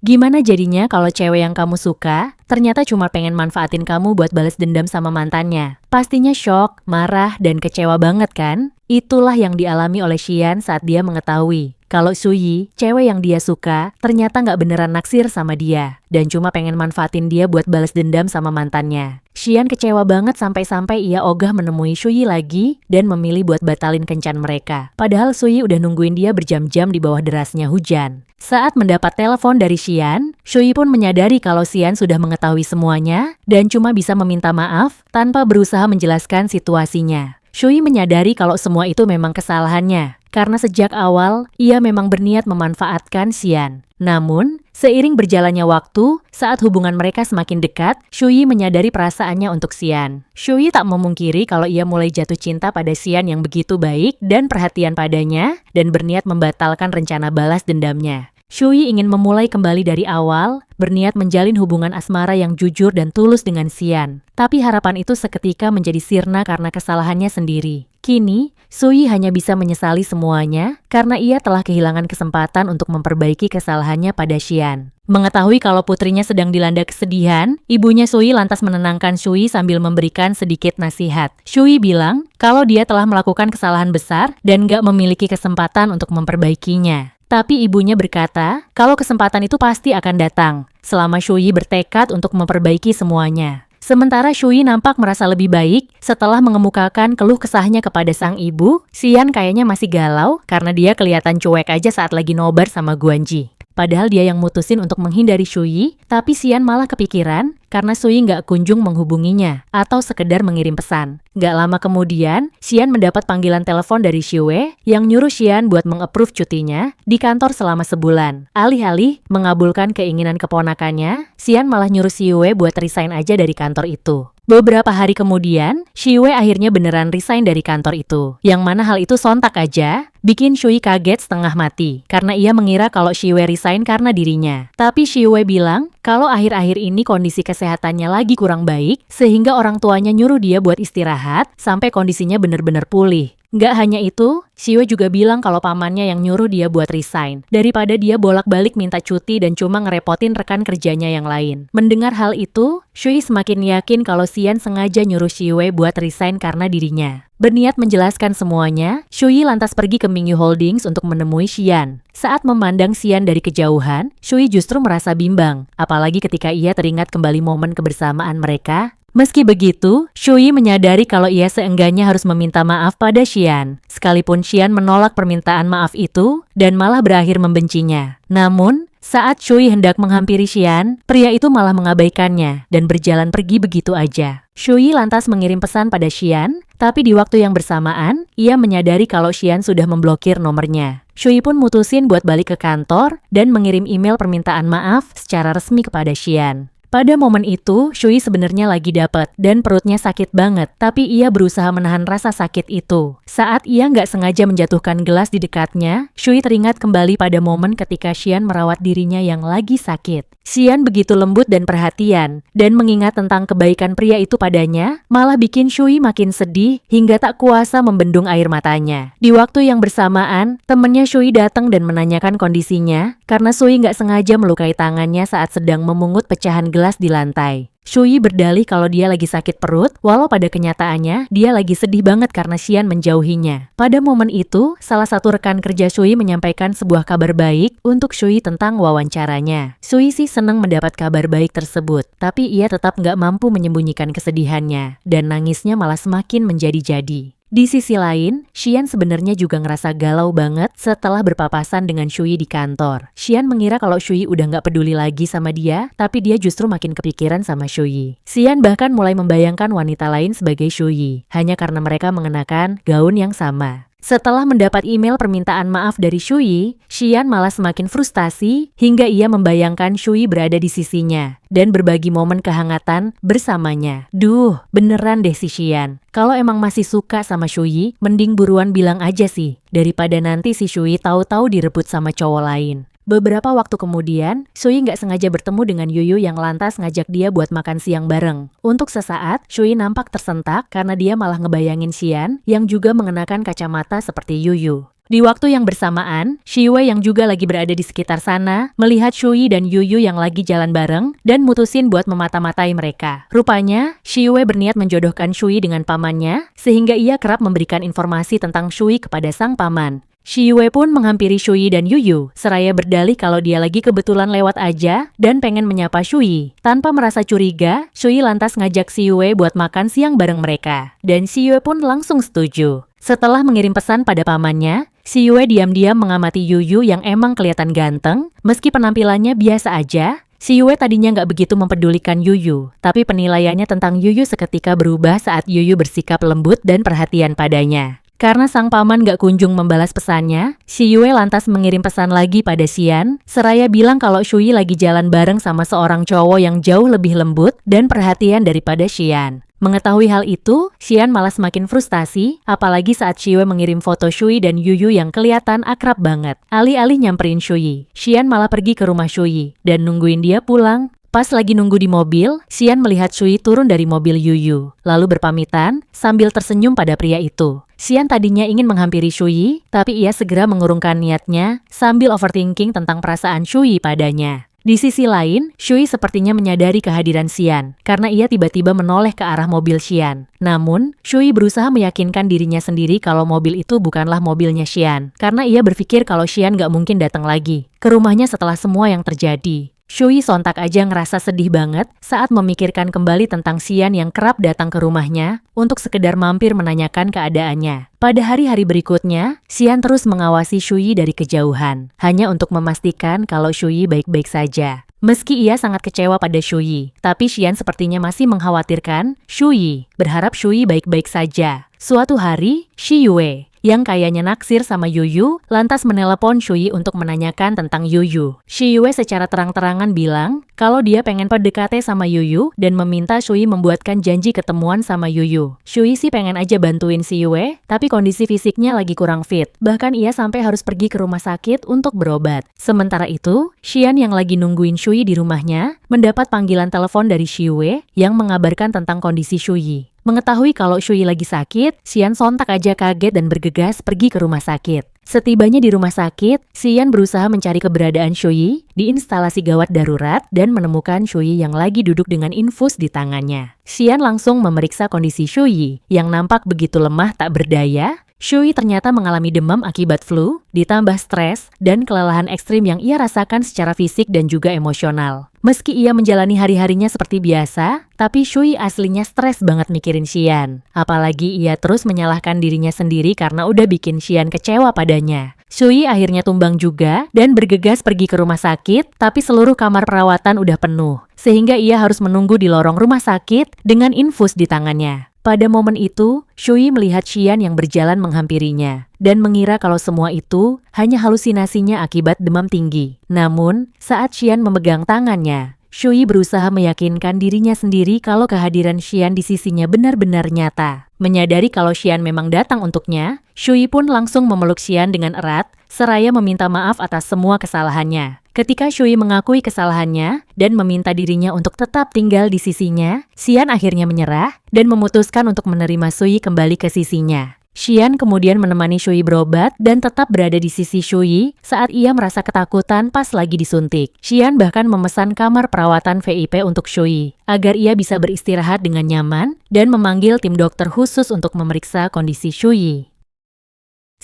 Gimana jadinya kalau cewek yang kamu suka, ternyata cuma pengen manfaatin kamu buat balas dendam sama mantannya? Pastinya shock, marah, dan kecewa banget kan? Itulah yang dialami oleh Xian saat dia mengetahui kalau Suyi, cewek yang dia suka, ternyata nggak beneran naksir sama dia, dan cuma pengen manfaatin dia buat balas dendam sama mantannya. Xian kecewa banget sampai-sampai ia ogah menemui Suyi lagi, dan memilih buat batalin kencan mereka. Padahal Suyi udah nungguin dia berjam-jam di bawah derasnya hujan. Saat mendapat telepon dari Xian, Suyi pun menyadari kalau Xian sudah mengetahui semuanya, dan cuma bisa meminta maaf, tanpa berusaha menjelaskan situasinya. Suyi menyadari kalau semua itu memang kesalahannya, karena sejak awal, ia memang berniat memanfaatkan Xian. Namun, seiring berjalannya waktu, saat hubungan mereka semakin dekat, Suyi menyadari perasaannya untuk Xian. Suyi tak memungkiri kalau ia mulai jatuh cinta pada Xian yang begitu baik dan perhatian padanya, dan berniat membatalkan rencana balas dendamnya. Suyi ingin memulai kembali dari awal, berniat menjalin hubungan asmara yang jujur dan tulus dengan Xian. Tapi harapan itu seketika menjadi sirna karena kesalahannya sendiri. Kini, Suyi hanya bisa menyesali semuanya karena ia telah kehilangan kesempatan untuk memperbaiki kesalahannya pada Xian. Mengetahui kalau putrinya sedang dilanda kesedihan, ibunya Suyi lantas menenangkan Suyi sambil memberikan sedikit nasihat. Suyi bilang kalau dia telah melakukan kesalahan besar dan gak memiliki kesempatan untuk memperbaikinya. Tapi ibunya berkata, kalau kesempatan itu pasti akan datang, selama Suyi bertekad untuk memperbaiki semuanya. Sementara Suyi nampak merasa lebih baik setelah mengemukakan keluh kesahnya kepada sang ibu, Xian kayaknya masih galau karena dia kelihatan cuek aja saat lagi nobar sama Guanji. Padahal dia yang mutusin untuk menghindari Suyi, tapi Xian malah kepikiran karena Suyi nggak kunjung menghubunginya atau sekedar mengirim pesan. Nggak lama kemudian, Xian mendapat panggilan telepon dari Xiwei yang nyuruh Xian buat meng-approve cutinya di kantor selama sebulan. Alih-alih mengabulkan keinginan keponakannya, Xian malah nyuruh Xiwei buat resign aja dari kantor itu. Beberapa hari kemudian, Xiwei akhirnya beneran resign dari kantor itu. Yang mana hal itu sontak aja, bikin Suyi kaget setengah mati. Karena ia mengira kalau Xiwei resign karena dirinya. Tapi Xiwei bilang, kalau akhir-akhir ini kondisi kesehatannya lagi kurang baik, sehingga orang tuanya nyuruh dia buat istirahat, sampai kondisinya bener-bener pulih. Nggak hanya itu, Xiwei juga bilang kalau pamannya yang nyuruh dia buat resign, daripada dia bolak-balik minta cuti dan cuma ngerepotin rekan kerjanya yang lain. Mendengar hal itu, Suyi semakin yakin kalau Xian sengaja nyuruh Xiwei buat resign karena dirinya. Berniat menjelaskan semuanya, Suyi lantas pergi ke Mingyu Holdings untuk menemui Xian. Saat memandang Xian dari kejauhan, Suyi justru merasa bimbang, apalagi ketika ia teringat kembali momen kebersamaan mereka. Meski begitu, Suyi menyadari kalau ia seenggaknya harus meminta maaf pada Xian. Sekalipun Xian menolak permintaan maaf itu, dan malah berakhir membencinya. Namun, saat Suyi hendak menghampiri Xian, pria itu malah mengabaikannya, dan berjalan pergi begitu aja. Suyi lantas mengirim pesan pada Xian, tapi di waktu yang bersamaan, ia menyadari kalau Xian sudah memblokir nomornya. Suyi pun mutusin buat balik ke kantor, dan mengirim email permintaan maaf secara resmi kepada Xian. Pada momen itu, Suyi sebenarnya lagi dapet dan perutnya sakit banget, tapi ia berusaha menahan rasa sakit itu. Saat ia nggak sengaja menjatuhkan gelas di dekatnya, Suyi teringat kembali pada momen ketika Xian merawat dirinya yang lagi sakit. Xian begitu lembut dan perhatian, dan mengingat tentang kebaikan pria itu padanya, malah bikin Suyi makin sedih hingga tak kuasa membendung air matanya. Di waktu yang bersamaan, temennya Suyi datang dan menanyakan kondisinya, karena Suyi nggak sengaja melukai tangannya saat sedang memungut pecahan gelas di lantai. Suyi berdalih kalau dia lagi sakit perut, walau pada kenyataannya dia lagi sedih banget karena Xian menjauhinya. Pada momen itu, salah satu rekan kerja Suyi menyampaikan sebuah kabar baik untuk Suyi tentang wawancaranya. Suyi sih seneng mendapat kabar baik tersebut, tapi ia tetap nggak mampu menyembunyikan kesedihannya, dan nangisnya malah semakin menjadi-jadi. Di sisi lain, Xian sebenarnya juga ngerasa galau banget setelah berpapasan dengan Suyi di kantor. Xian mengira kalau Suyi udah nggak peduli lagi sama dia, tapi dia justru makin kepikiran sama Suyi. Xian bahkan mulai membayangkan wanita lain sebagai Suyi, hanya karena mereka mengenakan gaun yang sama. Setelah mendapat email permintaan maaf dari Suyi, Xian malah semakin frustasi hingga ia membayangkan Suyi berada di sisinya dan berbagi momen kehangatan bersamanya. Duh, beneran deh si Xian. Kalau emang masih suka sama Suyi, mending buruan bilang aja sih, daripada nanti si Suyi tahu-tahu direbut sama cowok lain. Beberapa waktu kemudian, Shui nggak sengaja bertemu dengan Yuyu yang lantas ngajak dia buat makan siang bareng. Untuk sesaat, Shui nampak tersentak karena dia malah ngebayangin Xian yang juga mengenakan kacamata seperti Yuyu. Di waktu yang bersamaan, Shiwei yang juga lagi berada di sekitar sana, melihat Shui dan Yuyu yang lagi jalan bareng, dan mutusin buat memata-matai mereka. Rupanya, Shiwei berniat menjodohkan Shui dengan pamannya, sehingga ia kerap memberikan informasi tentang Shui kepada sang paman. Shiwei pun menghampiri Shui dan Yuyu, seraya berdalih kalau dia lagi kebetulan lewat aja dan pengen menyapa Shui. Tanpa merasa curiga, Shui lantas ngajak Shiwei buat makan siang bareng mereka. Dan Shiwei pun langsung setuju. Setelah mengirim pesan pada pamannya, Shiwei diam-diam mengamati Yuyu yang emang kelihatan ganteng, meski penampilannya biasa aja. Shiwei tadinya nggak begitu mempedulikan Yuyu, tapi penilaiannya tentang Yuyu seketika berubah saat Yuyu bersikap lembut dan perhatian padanya. Karena sang paman gak kunjung membalas pesannya, Shiwei lantas mengirim pesan lagi pada Xian, seraya bilang kalau Shui lagi jalan bareng sama seorang cowok yang jauh lebih lembut dan perhatian daripada Xian. Mengetahui hal itu, Xian malah semakin frustasi, apalagi saat Shiwei mengirim foto Shui dan Yuyu yang kelihatan akrab banget. Alih-alih nyamperin Shui, Xian malah pergi ke rumah Shui dan nungguin dia pulang. Pas lagi nunggu di mobil, Xian melihat Shui turun dari mobil Yuyu, lalu berpamitan sambil tersenyum pada pria itu. Xian tadinya ingin menghampiri Shui, tapi ia segera mengurungkan niatnya sambil overthinking tentang perasaan Shui padanya. Di sisi lain, Shui sepertinya menyadari kehadiran Xian, karena ia tiba-tiba menoleh ke arah mobil Xian. Namun, Shui berusaha meyakinkan dirinya sendiri kalau mobil itu bukanlah mobilnya Xian, karena ia berpikir kalau Xian gak mungkin datang lagi ke rumahnya setelah semua yang terjadi. Shui sontak aja ngerasa sedih banget saat memikirkan kembali tentang Xian yang kerap datang ke rumahnya untuk sekedar mampir menanyakan keadaannya. Pada hari-hari berikutnya, Xian terus mengawasi Shui dari kejauhan, hanya untuk memastikan kalau Shui baik-baik saja. Meski ia sangat kecewa pada Shui, tapi Xian sepertinya masih mengkhawatirkan Shui, berharap Shui baik-baik saja. Suatu hari, Shiwei yang kayaknya naksir sama Yuyu, lantas menelepon Shui untuk menanyakan tentang Yuyu. Shiwei secara terang-terangan bilang kalau dia pengen PDKT sama Yuyu dan meminta Shui membuatkan janji ketemuan sama Yuyu. Shui sih pengen aja bantuin Shiwei, tapi kondisi fisiknya lagi kurang fit. Bahkan ia sampai harus pergi ke rumah sakit untuk berobat. Sementara itu, Xian yang lagi nungguin Shui di rumahnya, mendapat panggilan telepon dari Shiwei yang mengabarkan tentang kondisi Shui. Mengetahui kalau Shui lagi sakit, Xian sontak aja kaget dan bergegas pergi ke rumah sakit. Setibanya di rumah sakit, Xian berusaha mencari keberadaan Shui di instalasi gawat darurat dan menemukan Shui yang lagi duduk dengan infus di tangannya. Xian langsung memeriksa kondisi Shui yang nampak begitu lemah tak berdaya. Shui ternyata mengalami demam akibat flu, ditambah stres dan kelelahan ekstrim yang ia rasakan secara fisik dan juga emosional. Meski ia menjalani hari-harinya seperti biasa, tapi Shui aslinya stres banget mikirin Xian. Apalagi ia terus menyalahkan dirinya sendiri karena udah bikin Xian kecewa padanya. Shui akhirnya tumbang juga dan bergegas pergi ke rumah sakit, tapi seluruh kamar perawatan udah penuh, sehingga ia harus menunggu di lorong rumah sakit dengan infus di tangannya. Pada momen itu, Shui melihat Xian yang berjalan menghampirinya dan mengira kalau semua itu hanya halusinasinya akibat demam tinggi. Namun, saat Xian memegang tangannya, Shui berusaha meyakinkan dirinya sendiri kalau kehadiran Xian di sisinya benar-benar nyata. Menyadari kalau Xian memang datang untuknya, Shui pun langsung memeluk Xian dengan erat, seraya meminta maaf atas semua kesalahannya. Ketika Shui mengakui kesalahannya dan meminta dirinya untuk tetap tinggal di sisinya, Xian akhirnya menyerah dan memutuskan untuk menerima Shui kembali ke sisinya. Xian kemudian menemani Shui berobat dan tetap berada di sisi Shui saat ia merasa ketakutan pas lagi disuntik. Xian bahkan memesan kamar perawatan VIP untuk Shui agar ia bisa beristirahat dengan nyaman dan memanggil tim dokter khusus untuk memeriksa kondisi Shui.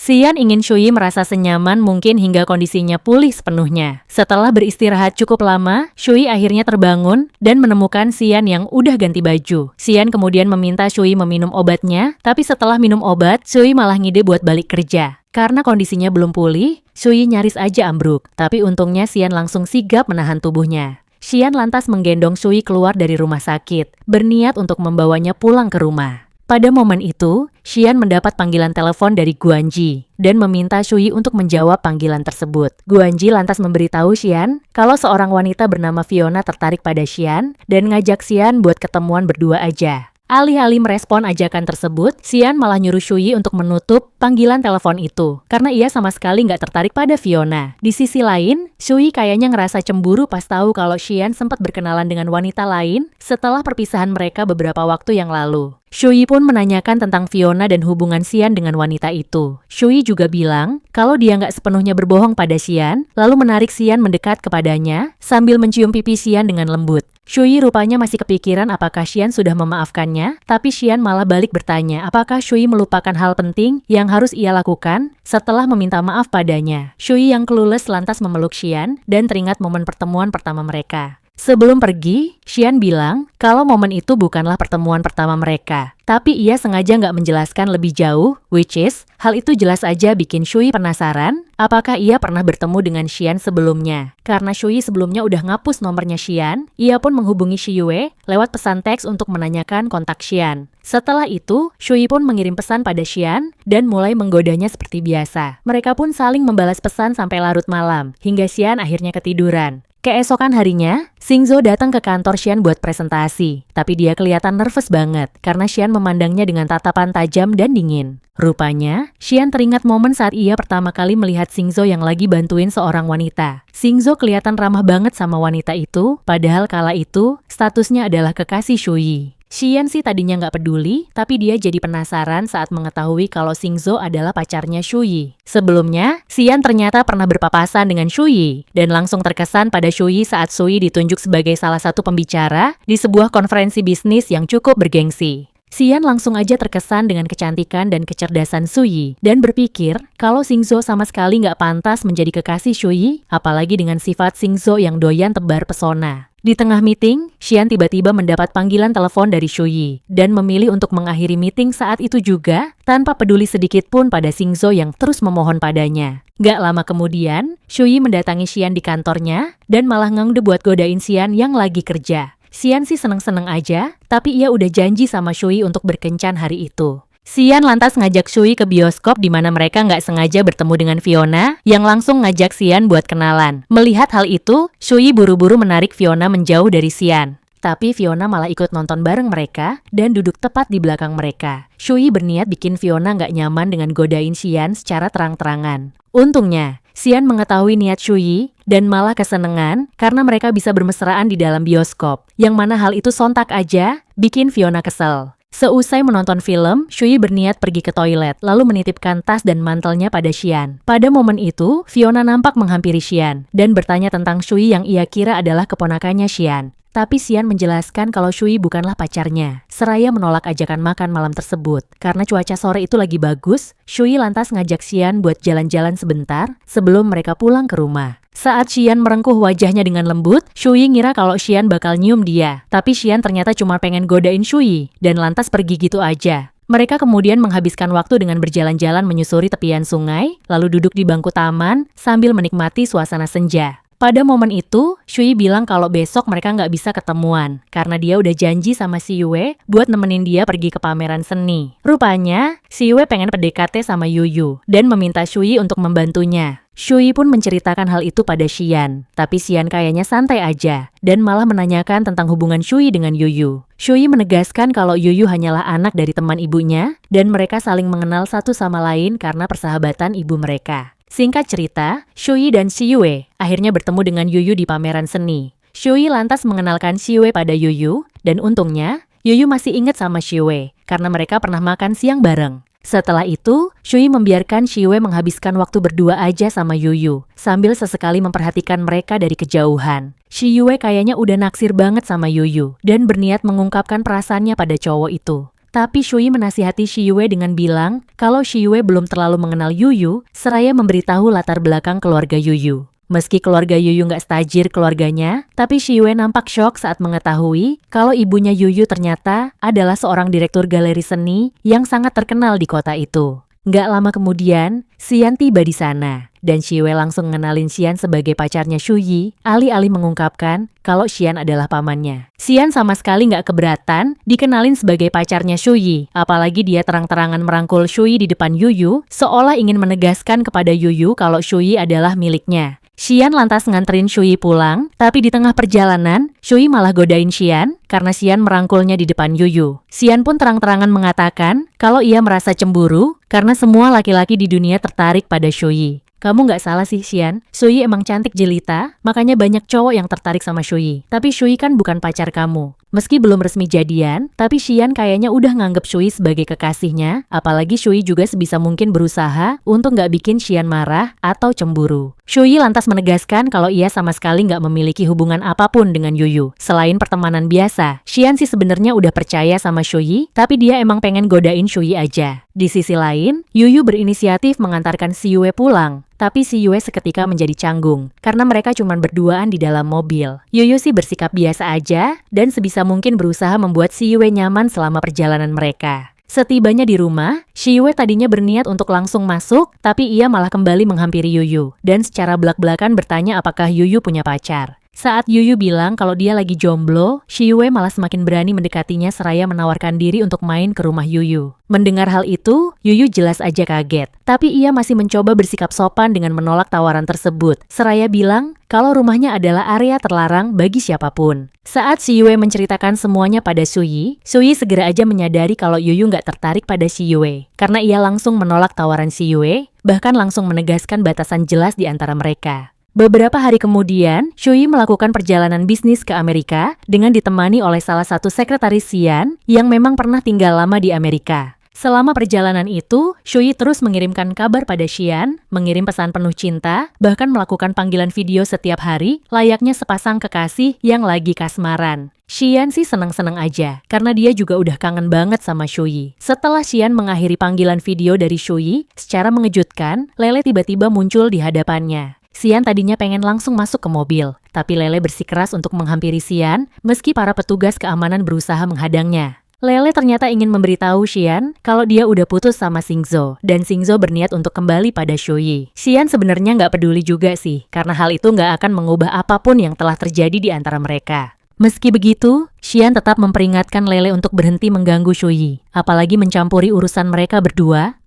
Xian ingin Shui merasa senyaman mungkin hingga kondisinya pulih sepenuhnya. Setelah beristirahat cukup lama, Shui akhirnya terbangun dan menemukan Xian yang udah ganti baju. Xian kemudian meminta Shui meminum obatnya, tapi setelah minum obat, Shui malah ngide buat balik kerja. Karena kondisinya belum pulih, Shui nyaris aja ambruk, tapi untungnya Xian langsung sigap menahan tubuhnya. Xian lantas menggendong Shui keluar dari rumah sakit, berniat untuk membawanya pulang ke rumah. Pada momen itu, Xian mendapat panggilan telepon dari Guanji dan meminta Shui untuk menjawab panggilan tersebut. Guanji lantas memberitahu Xian kalau seorang wanita bernama Fiona tertarik pada Xian dan ngajak Xian buat ketemuan berdua aja. Alih-alih merespon ajakan tersebut, Xian malah nyuruh Shui untuk menutup panggilan telepon itu, karena ia sama sekali nggak tertarik pada Fiona. Di sisi lain, Shui kayaknya ngerasa cemburu pas tahu kalau Xian sempat berkenalan dengan wanita lain setelah perpisahan mereka beberapa waktu yang lalu. Shui pun menanyakan tentang Fiona dan hubungan Xian dengan wanita itu. Shui juga bilang kalau dia nggak sepenuhnya berbohong pada Xian, lalu menarik Xian mendekat kepadanya sambil mencium pipi Xian dengan lembut. Shui rupanya masih kepikiran apakah Xian sudah memaafkannya, tapi Xian malah balik bertanya apakah Shui melupakan hal penting yang harus ia lakukan setelah meminta maaf padanya. Shui yang clueless lantas memeluk Xian dan teringat momen pertemuan pertama mereka. Sebelum pergi, Xian bilang kalau momen itu bukanlah pertemuan pertama mereka. Tapi ia sengaja nggak menjelaskan lebih jauh, which is, hal itu jelas aja bikin Shui penasaran apakah ia pernah bertemu dengan Xian sebelumnya. Karena Shui sebelumnya udah ngapus nomornya Xian, ia pun menghubungi Shiyue lewat pesan teks untuk menanyakan kontak Xian. Setelah itu, Shui pun mengirim pesan pada Xian dan mulai menggodanya seperti biasa. Mereka pun saling membalas pesan sampai larut malam, hingga Xian akhirnya ketiduran. Keesokan harinya, Xingzhou datang ke kantor Xian buat presentasi, tapi dia kelihatan nervous banget karena Xian memandangnya dengan tatapan tajam dan dingin. Rupanya, Xian teringat momen saat ia pertama kali melihat Xingzhou yang lagi bantuin seorang wanita. Xingzhou kelihatan ramah banget sama wanita itu, padahal kala itu statusnya adalah kekasih Shui. Xian sih tadinya nggak peduli, tapi dia jadi penasaran saat mengetahui kalau Xingzhou adalah pacarnya Shui. Sebelumnya, Xian ternyata pernah berpapasan dengan Shui, dan langsung terkesan pada Shui saat Shui ditunjuk sebagai salah satu pembicara di sebuah konferensi bisnis yang cukup bergengsi. Xian langsung aja terkesan dengan kecantikan dan kecerdasan Shui, dan berpikir kalau Xingzhou sama sekali nggak pantas menjadi kekasih Shui, apalagi dengan sifat Xingzhou yang doyan tebar pesona. Di tengah meeting, Xian tiba-tiba mendapat panggilan telepon dari Shui dan memilih untuk mengakhiri meeting saat itu juga tanpa peduli sedikit pun pada Xingzhou yang terus memohon padanya. Gak lama kemudian, Shui mendatangi Xian di kantornya dan malah ngangde buat godain Xian yang lagi kerja. Xian sih seneng-seneng aja, tapi ia udah janji sama Shui untuk berkencan hari itu. Xian lantas ngajak Shui ke bioskop di mana mereka nggak sengaja bertemu dengan Fiona, yang langsung ngajak Xian buat kenalan. Melihat hal itu, Shui buru-buru menarik Fiona menjauh dari Xian. Tapi Fiona malah ikut nonton bareng mereka dan duduk tepat di belakang mereka. Shui berniat bikin Fiona nggak nyaman dengan godain Xian secara terang-terangan. Untungnya, Xian mengetahui niat Shui dan malah kesenengan karena mereka bisa bermesraan di dalam bioskop, yang mana hal itu sontak aja bikin Fiona kesel. Seusai menonton film, Shui berniat pergi ke toilet, lalu menitipkan tas dan mantelnya pada Xian. Pada momen itu, Fiona nampak menghampiri Xian dan bertanya tentang Shui yang ia kira adalah keponakannya Xian. Tapi Xian menjelaskan kalau Shui bukanlah pacarnya. Seraya menolak ajakan makan malam tersebut. Karena cuaca sore itu lagi bagus, Shui lantas ngajak Xian buat jalan-jalan sebentar sebelum mereka pulang ke rumah. Saat Xian merengkuh wajahnya dengan lembut, Shui ngira kalau Xian bakal nyium dia. Tapi Xian ternyata cuma pengen godain Shui dan lantas pergi gitu aja. Mereka kemudian menghabiskan waktu dengan berjalan-jalan menyusuri tepian sungai, lalu duduk di bangku taman sambil menikmati suasana senja. Pada momen itu, Shui bilang kalau besok mereka nggak bisa ketemuan, karena dia udah janji sama Shiyue buat nemenin dia pergi ke pameran seni. Rupanya, Shiyue pengen PDKT sama Yuyu, dan meminta Shui untuk membantunya. Shui pun menceritakan hal itu pada Xian, tapi Xian kayaknya santai aja, dan malah menanyakan tentang hubungan Shui dengan Yuyu. Shui menegaskan kalau Yuyu hanyalah anak dari teman ibunya, dan mereka saling mengenal satu sama lain karena persahabatan ibu mereka. Singkat cerita, Shui dan Shiyue akhirnya bertemu dengan Yuyu di pameran seni. Shui lantas mengenalkan Shiyue pada Yuyu, dan untungnya, Yuyu masih ingat sama Shiyue karena mereka pernah makan siang bareng. Setelah itu, Shui membiarkan Shiyue menghabiskan waktu berdua aja sama Yuyu, sambil sesekali memperhatikan mereka dari kejauhan. Shiyue kayaknya udah naksir banget sama Yuyu, dan berniat mengungkapkan perasaannya pada cowok itu. Tapi Shui menasihati Shiyue dengan bilang kalau Shiyue belum terlalu mengenal Yuyu, seraya memberitahu latar belakang keluarga Yuyu. Meski keluarga Yuyu nggak setajir keluarganya, tapi Shiyue nampak shock saat mengetahui kalau ibunya Yuyu ternyata adalah seorang direktur galeri seni yang sangat terkenal di kota itu. Nggak lama kemudian, Xian tiba di sana, dan Shiyue langsung ngenalin Xian sebagai pacarnya Shuyi, alih-alih mengungkapkan kalau Xian adalah pamannya. Xian sama sekali nggak keberatan dikenalin sebagai pacarnya Shuyi, apalagi dia terang-terangan merangkul Shuyi di depan Yuyu, seolah ingin menegaskan kepada Yuyu kalau Shuyi adalah miliknya. Xian lantas nganterin Shui pulang, tapi di tengah perjalanan, Shui malah godain Xian karena Xian merangkulnya di depan Yuyu. Xian pun terang-terangan mengatakan kalau ia merasa cemburu karena semua laki-laki di dunia tertarik pada Shui. Kamu nggak salah sih, Xian. Shui emang cantik jelita, makanya banyak cowok yang tertarik sama Shui. Tapi Shui kan bukan pacar kamu. Meski belum resmi jadian, tapi Xian kayaknya udah nganggep Shui sebagai kekasihnya, apalagi Shui juga sebisa mungkin berusaha untuk nggak bikin Xian marah atau cemburu. Shui lantas menegaskan kalau ia sama sekali nggak memiliki hubungan apapun dengan Yuyu, selain pertemanan biasa. Xian sih sebenarnya udah percaya sama Shui, tapi dia emang pengen godain Shui aja. Di sisi lain, Yuyu berinisiatif mengantarkan Si Yue pulang. Tapi Si Yue seketika menjadi canggung, karena mereka cuma berduaan di dalam mobil. Yuyu sih bersikap biasa aja, dan sebisa mungkin berusaha membuat Si Yue nyaman selama perjalanan mereka. Setibanya di rumah, Si Yue tadinya berniat untuk langsung masuk, tapi ia malah kembali menghampiri Yuyu, dan secara belak-belakan bertanya apakah Yuyu punya pacar. Saat Yuyu bilang kalau dia lagi jomblo, Si Yue malah semakin berani mendekatinya seraya menawarkan diri untuk main ke rumah Yuyu. Mendengar hal itu, Yuyu jelas aja kaget. Tapi ia masih mencoba bersikap sopan dengan menolak tawaran tersebut. Seraya bilang kalau rumahnya adalah area terlarang bagi siapapun. Saat Si Yue menceritakan semuanya pada Sui segera aja menyadari kalau Yuyu nggak tertarik pada Si Yue. Karena ia langsung menolak tawaran Si Yue, bahkan langsung menegaskan batasan jelas di antara mereka. Beberapa hari kemudian, Shui melakukan perjalanan bisnis ke Amerika dengan ditemani oleh salah satu sekretaris Xian yang memang pernah tinggal lama di Amerika. Selama perjalanan itu, Shui terus mengirimkan kabar pada Xian, mengirim pesan penuh cinta, bahkan melakukan panggilan video setiap hari, layaknya sepasang kekasih yang lagi kasmaran. Xian sih seneng-seneng aja, karena dia juga udah kangen banget sama Shui. Setelah Xian mengakhiri panggilan video dari Shui, secara mengejutkan, Lele tiba-tiba muncul di hadapannya. Xian tadinya pengen langsung masuk ke mobil, tapi Lele bersikeras untuk menghampiri Xian meski para petugas keamanan berusaha menghadangnya. Lele ternyata ingin memberitahu Xian kalau dia udah putus sama Xingzhou, dan Xingzhou berniat untuk kembali pada Shui. Xian sebenarnya nggak peduli juga sih, karena hal itu nggak akan mengubah apapun yang telah terjadi di antara mereka. Meski begitu, Xian tetap memperingatkan Lele untuk berhenti mengganggu Shui, apalagi mencampuri urusan mereka berdua.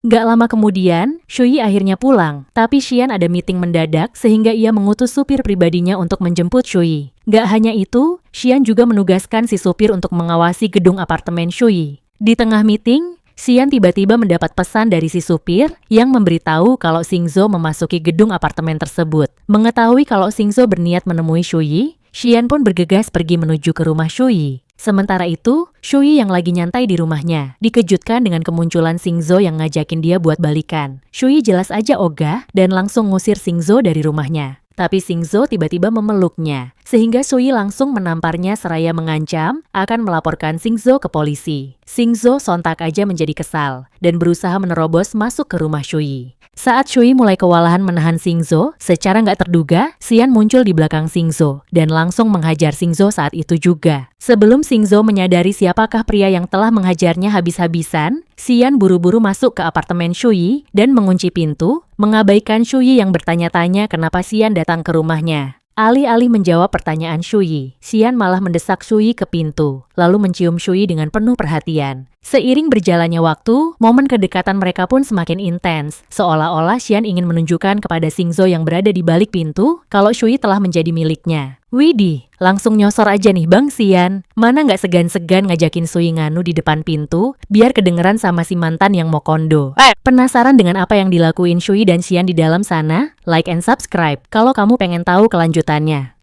Gak lama kemudian, Shui akhirnya pulang, tapi Xian ada meeting mendadak sehingga ia mengutus supir pribadinya untuk menjemput Shui. Gak hanya itu, Xian juga menugaskan si supir untuk mengawasi gedung apartemen Shui. Di tengah meeting, Xian tiba-tiba mendapat pesan dari si supir yang memberitahu kalau Xingzhou memasuki gedung apartemen tersebut. Mengetahui kalau Xingzhou berniat menemui Shui, Xian pun bergegas pergi menuju ke rumah Shui. Sementara itu, Shui yang lagi nyantai di rumahnya, dikejutkan dengan kemunculan Xingzhou yang ngajakin dia buat balikan. Shui jelas aja ogah dan langsung ngusir Xingzhou dari rumahnya. Tapi Xingzhou tiba-tiba memeluknya, sehingga Shui langsung menamparnya seraya mengancam akan melaporkan Xingzhou ke polisi. Xingzhou sontak aja menjadi kesal dan berusaha menerobos masuk ke rumah Shui. Saat Shui mulai kewalahan menahan Xingzhou, secara nggak terduga, Xian muncul di belakang Xingzhou dan langsung menghajar Xingzhou saat itu juga. Sebelum Xingzhou menyadari siapakah pria yang telah menghajarnya habis-habisan, Xian buru-buru masuk ke apartemen Shui dan mengunci pintu, mengabaikan Shui yang bertanya-tanya kenapa Xian datang ke rumahnya. Alih-alih menjawab pertanyaan Shui, Xian malah mendesak Shui ke pintu, lalu mencium Shui dengan penuh perhatian. Seiring berjalannya waktu, momen kedekatan mereka pun semakin intens, seolah-olah Xian ingin menunjukkan kepada Xingzhou yang berada di balik pintu kalau Shui telah menjadi miliknya. Widih, langsung nyosor aja nih Bang Xian. Mana nggak segan-segan ngajakin Shui nganu di depan pintu, biar kedengeran sama si mantan yang mau kondo. Penasaran dengan apa yang dilakuin Shui dan Xian di dalam sana? Like and subscribe kalau kamu pengen tahu kelanjutannya.